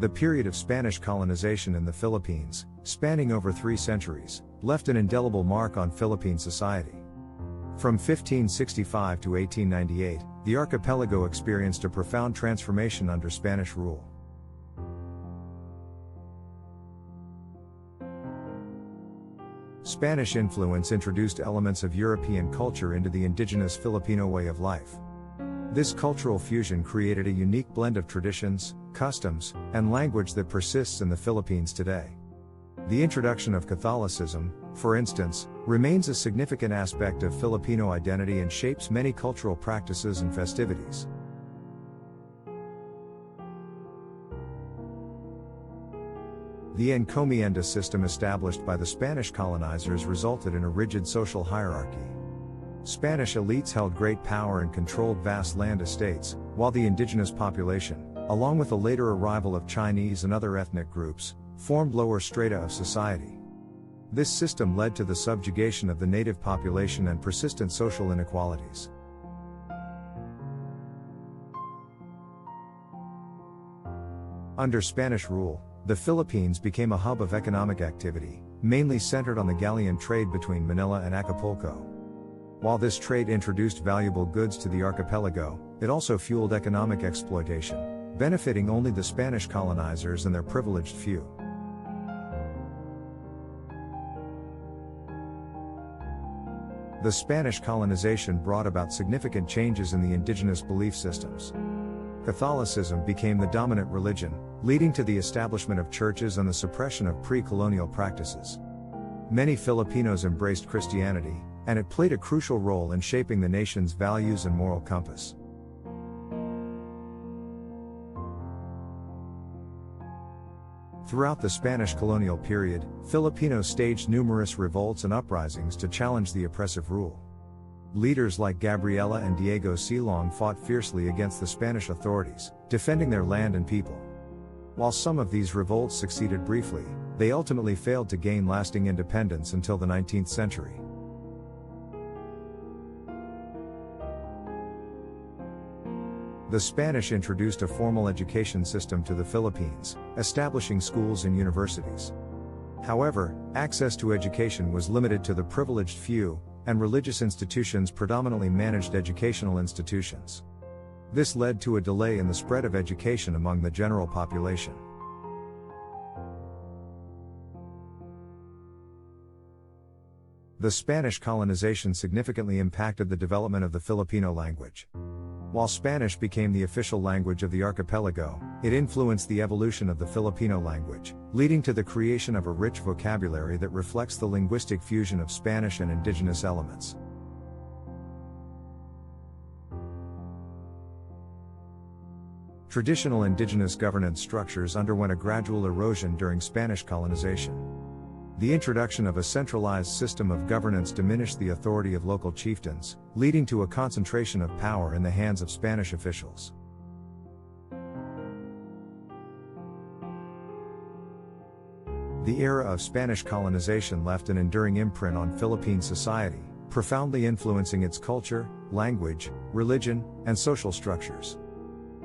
The period of Spanish colonization in the Philippines, spanning over 3 centuries, left an indelible mark on Philippine society. From 1565 to 1898, the archipelago experienced a profound transformation under Spanish rule. Spanish influence introduced elements of European culture into the indigenous Filipino way of life. This cultural fusion created a unique blend of traditions, customs, and language that persists in the Philippines today. The introduction of Catholicism, for instance, remains a significant aspect of Filipino identity and shapes many cultural practices and festivities. The Encomienda system established by the Spanish colonizers resulted in a rigid social hierarchy. Spanish elites held great power and controlled vast land estates, while the indigenous population, along with the later arrival of Chinese and other ethnic groups, formed lower strata of society. This system led to the subjugation of the native population and persistent social inequalities. Under Spanish rule, the Philippines became a hub of economic activity, mainly centered on the Galleon trade between Manila and Acapulco. While this trade introduced valuable goods to the archipelago, it also fueled economic exploitation, benefiting only the Spanish colonizers and their privileged few. The Spanish colonization brought about significant changes in the indigenous belief systems. Catholicism became the dominant religion, leading to the establishment of churches and the suppression of pre-colonial practices. Many Filipinos embraced Christianity, and it played a crucial role in shaping the nation's values and moral compass. Throughout the Spanish colonial period, Filipinos staged numerous revolts and uprisings to challenge the oppressive rule. Leaders like Gabriela and Diego Silong fought fiercely against the Spanish authorities, defending their land and people. While some of these revolts succeeded briefly, they ultimately failed to gain lasting independence until the 19th century. The Spanish introduced a formal education system to the Philippines, establishing schools and universities. However, access to education was limited to the privileged few, and religious institutions predominantly managed educational institutions. This led to a delay in the spread of education among the general population. The Spanish colonization significantly impacted the development of the Filipino language. While Spanish became the official language of the archipelago, it influenced the evolution of the Filipino language, leading to the creation of a rich vocabulary that reflects the linguistic fusion of Spanish and indigenous elements. Traditional indigenous governance structures underwent a gradual erosion during Spanish colonization. The introduction of a centralized system of governance diminished the authority of local chieftains, leading to a concentration of power in the hands of Spanish officials. The era of Spanish colonization left an enduring imprint on Philippine society, profoundly influencing its culture, language, religion, and social structures.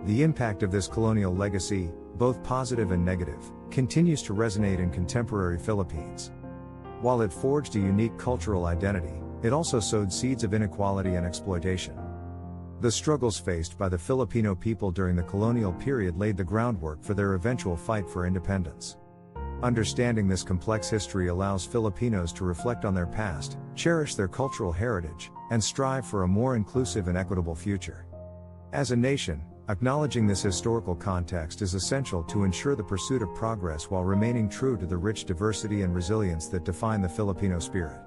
The impact of this colonial legacy, both positive and negative, continues to resonate in contemporary Philippines. While it forged a unique cultural identity, it also sowed seeds of inequality and exploitation. The struggles faced by the Filipino people during the colonial period laid the groundwork for their eventual fight for independence. Understanding this complex history allows Filipinos to reflect on their past, cherish their cultural heritage, and strive for a more inclusive and equitable future. As a nation, acknowledging this historical context is essential to ensure the pursuit of progress while remaining true to the rich diversity and resilience that define the Filipino spirit.